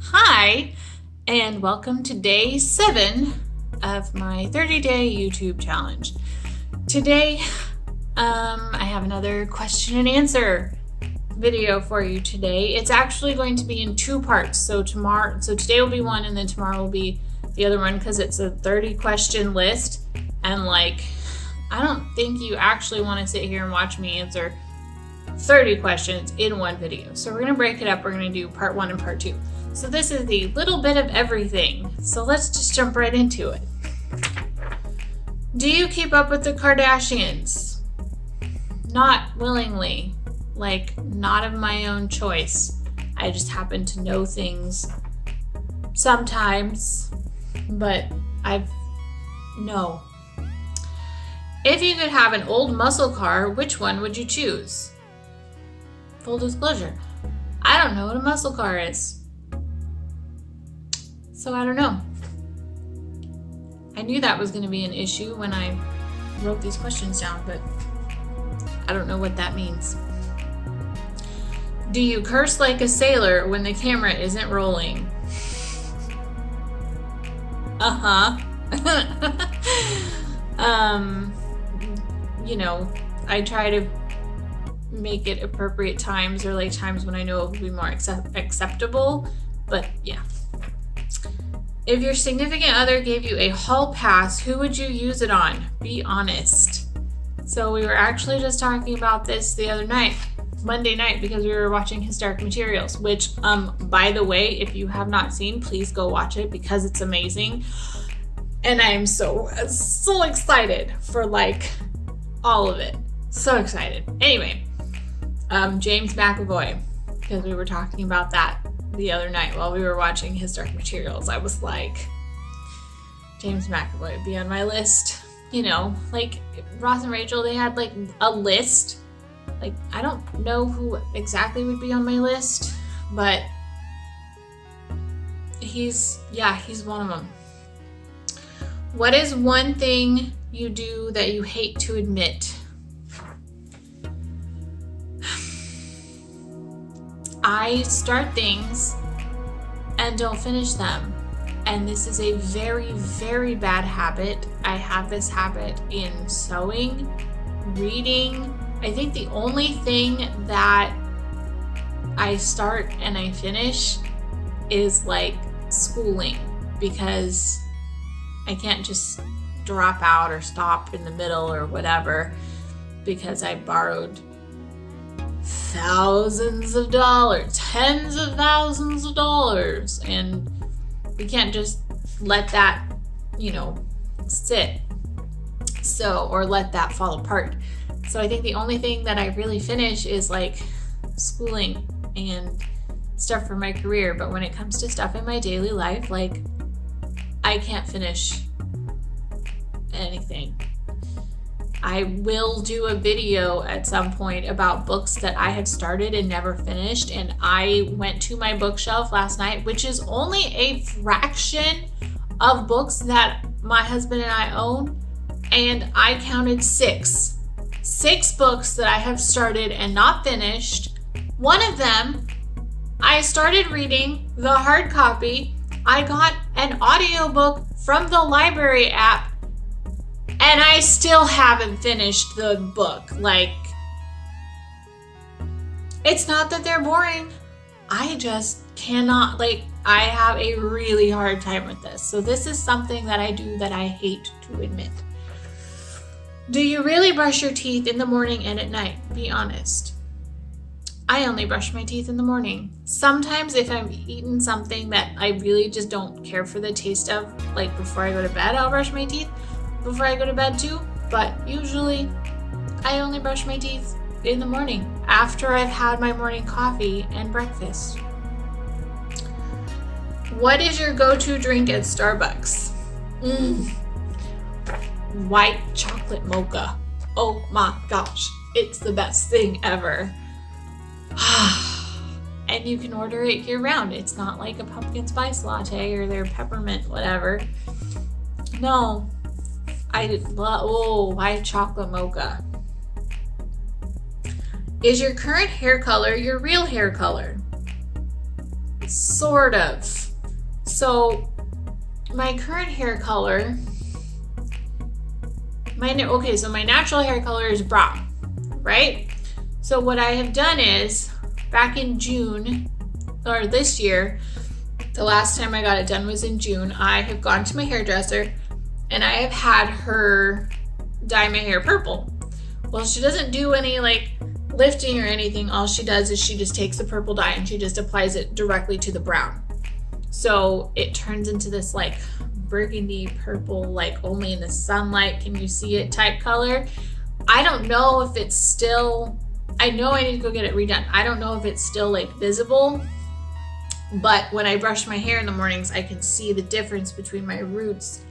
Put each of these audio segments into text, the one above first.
Hi, and welcome to day 7 of my 30-day YouTube challenge. Today, I have another question and answer video for you today. It's actually going to be in 2 parts. So today will be one, and then tomorrow will be the other one, because it's a 30 question list. And I don't think you actually want to sit here and watch me answer 30 questions in one video. So we're going to break it up. We're going to do part 1 and part 2. So this is the little bit of everything. So let's just jump right into it. Do you keep up with the Kardashians? Not willingly, not of my own choice. I just happen to know things sometimes, but no. If you could have an old muscle car, which one would you choose? Full disclosure, I don't know what a muscle car is. So I don't know. I knew that was going to be an issue when I wrote these questions down, but I don't know what that means. Do you curse like a sailor when the camera isn't rolling? I try to make it appropriate times, or times when I know it will be more acceptable, but yeah. If your significant other gave you a hall pass, who would you use it on? Be honest. So we were actually just talking about this the other night, Monday night, because we were watching Historic Materials, which, by the way, if you have not seen, please go watch it because it's amazing. And I am so excited for all of it. So excited. Anyway, James McAvoy, because we were talking about that the other night while we were watching Historic Materials. I was like, James McAvoy would be on my list. Ross and Rachel, they had a list. I don't know who exactly would be on my list, but he's one of them. What is one thing you do that you hate to admit? I start things and don't finish them. And this is a very, very bad habit. I have this habit in sewing, reading. I think the only thing that I start and I finish is schooling, because I can't just drop out or stop in the middle or whatever, because I borrowed thousands of dollars, tens of thousands of dollars, and we can't just let that, sit, or let that fall apart. So I think the only thing that I really finish is schooling and stuff for my career. But when it comes to stuff in my daily life, I can't finish anything. I will do a video at some point about books that I have started and never finished. And I went to my bookshelf last night, which is only a fraction of books that my husband and I own. And I counted 6 books that I have started and not finished. One of them, I started reading the hard copy. I got an audiobook from the library app, and I still haven't finished the book. It's not that they're boring. I just cannot, I have a really hard time with this. So this is something that I do that I hate to admit. Do you really brush your teeth in the morning and at night? Be honest. I only brush my teeth in the morning. Sometimes if I'm eating something that I really just don't care for the taste of, before I go to bed, I'll brush my teeth before I go to bed too. But usually I only brush my teeth in the morning after I've had my morning coffee and breakfast. What is your go-to drink at Starbucks? White chocolate mocha. Oh my gosh, it's the best thing ever. And you can order it year round. It's not like a pumpkin spice latte or their peppermint whatever. No, I love white chocolate mocha. Is your current hair color your real hair color? Sort of. So my current hair color, so my natural hair color is brown, right? So what I have done is, back in June, or this year, the last time I got it done was in June, I have gone to my hairdresser and I have had her dye my hair purple. Well, she doesn't do any like lifting or anything. All she does is she just takes the purple dye and she just applies it directly to the brown. So it turns into this like burgundy purple, like only in the sunlight can you see it type color. I don't know if it's still, I know I need to go get it redone. I don't know if it's still like visible, but when I brush my hair in the mornings, I can see the difference between my roots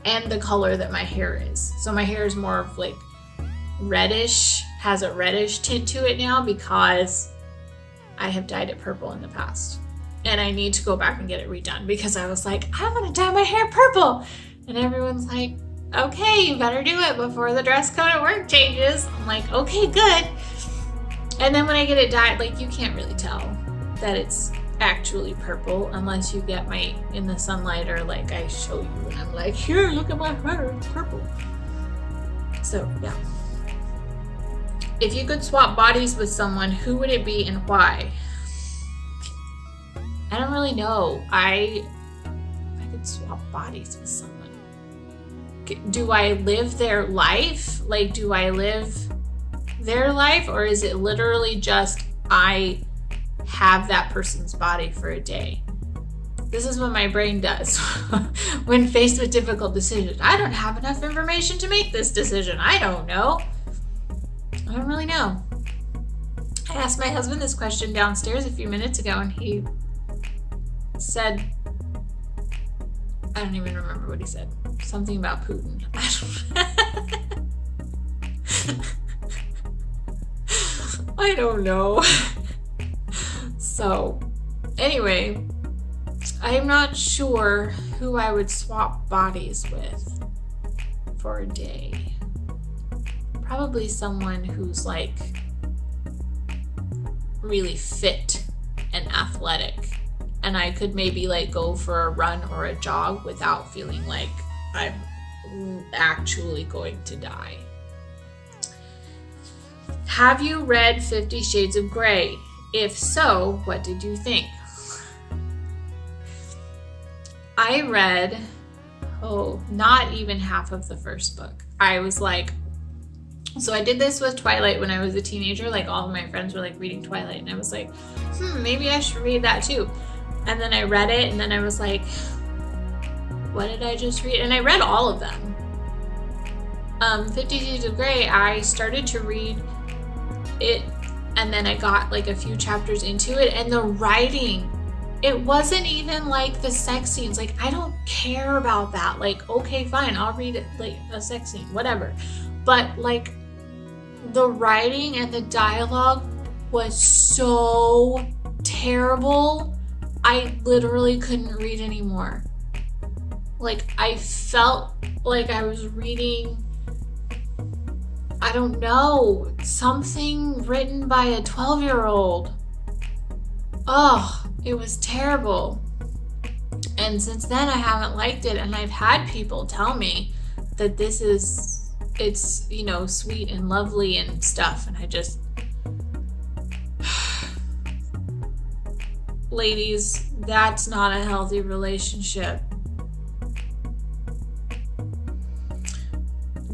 and the color that my hair is. So my hair is more of like reddish, has a reddish tint to it now because I have dyed it purple in the past. And I need to go back and get it redone because I was like, I want to dye my hair purple. And everyone's like, okay, you better do it before the dress code at work changes. I'm like, okay, good. And then when I get it dyed, like you can't really tell that it's actually purple unless you get my in the sunlight or like I show you and I'm like, here, look at my hair, it's purple. So yeah. If you could swap bodies with someone, who would it be and why? I don't really know. If I could swap bodies with someone, do I live their life? Like, do I live their life, or is it literally just I have that person's body for a day? This is what my brain does when faced with difficult decisions. I don't have enough information to make this decision. I don't know. I don't really know. I asked my husband this question downstairs a few minutes ago and he said, I don't even remember what he said. Something about Putin. I don't know. So, anyway, I'm not sure who I would swap bodies with for a day. Probably someone who's like really fit and athletic. And I could maybe like go for a run or a jog without feeling like I'm actually going to die. Have you read 50 Shades of Grey? If so, what did you think? I read, not even half of the first book. I was like, so I did this with Twilight when I was a teenager. Like all of my friends were like reading Twilight and I was like, maybe I should read that too. And then I read it and then I was like, what did I just read? And I read all of them. 50 Shades of Grey, I started to read it and then I got like a few chapters into it and the writing, it wasn't even like the sex scenes. Like, I don't care about that. Like, okay, fine, I'll read it, like a sex scene, whatever. But like the writing and the dialogue was so terrible. I literally couldn't read anymore. Like, I felt like I was reading, I don't know, something written by a 12-year-old. Oh, it was terrible. And since then I haven't liked it, and I've had people tell me that it's, you know, sweet and lovely and stuff, and I just, ladies, that's not a healthy relationship.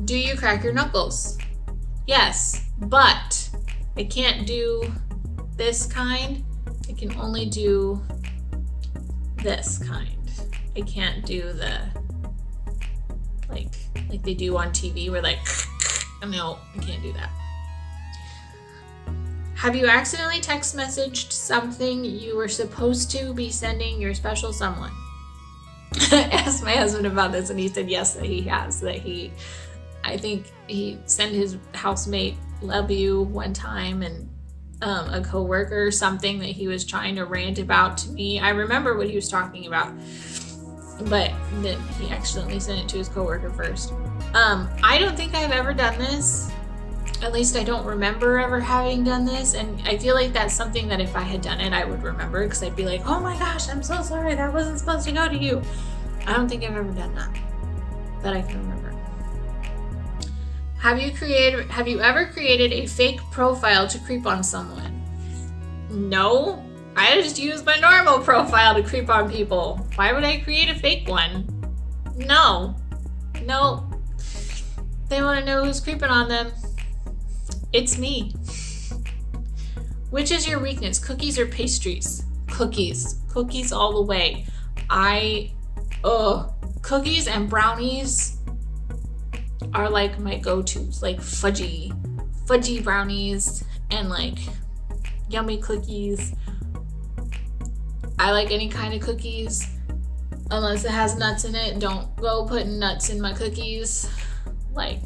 Do you crack your knuckles? Yes, but I can't do this kind. I can only do this kind. I can't do the like they do on TV where like, no, I can't do that. Have you accidentally text messaged something you were supposed to be sending your special someone? I asked my husband about this and he said yes, that he has, I think he sent his housemate love you one time, and a coworker or something that he was trying to rant about to me. I remember what he was talking about, but then he accidentally sent it to his coworker first. I don't think I've ever done this. At least I don't remember ever having done this. And I feel like that's something that if I had done it, I would remember, because I'd be like, oh my gosh, I'm so sorry. That wasn't supposed to go to you. I don't think I've ever done that I can remember. Have you ever created a fake profile to creep on someone? No. I just use my normal profile to creep on people. Why would I create a fake one? No. They want to know who's creeping on them. It's me. Which is your weakness, cookies or pastries? Cookies. Cookies all the way. Cookies and brownies are like my go-tos, like fudgy brownies and like yummy cookies. I like any kind of cookies unless it has nuts in it. Don't go putting nuts in my cookies. Like,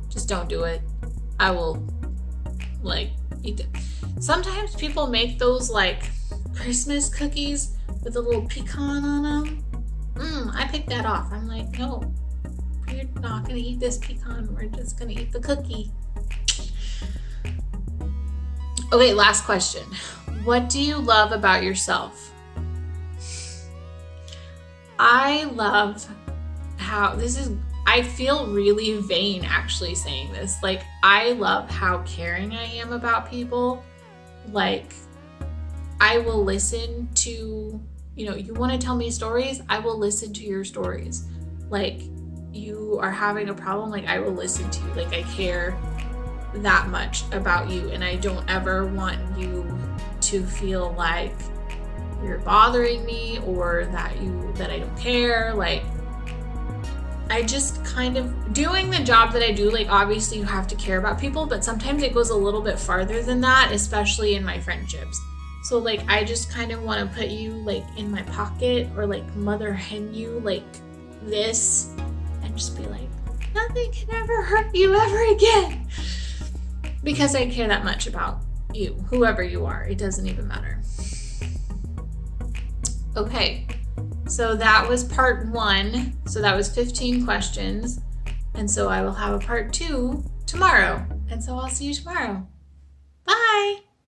just don't do it. I will like eat it. Sometimes people make those like Christmas cookies with a little pecan on them. I pick that off. I'm like, no, you're not gonna eat this pecan. We're just gonna eat the cookie. Okay, last question. What do you love about yourself? I love how I feel really vain actually saying this. Like, I love how caring I am about people. Like, I will listen to, you want to tell me stories? I will listen to your stories. Like, you are having a problem, like, I will listen to you. Like, I care that much about you, and I don't ever want you to feel like you're bothering me or that I don't care. Like, I just kind of doing the job that I do, like, obviously you have to care about people, but sometimes it goes a little bit farther than that, especially in my friendships. So like, I just kind of want to put you like in my pocket, or like mother hen you like this, and just be like, nothing can ever hurt you ever again, because I care that much about you, whoever you are. It doesn't even matter. Okay, so that was part 1. So that was 15 questions. And so I will have a part 2 tomorrow. And so I'll see you tomorrow. Bye.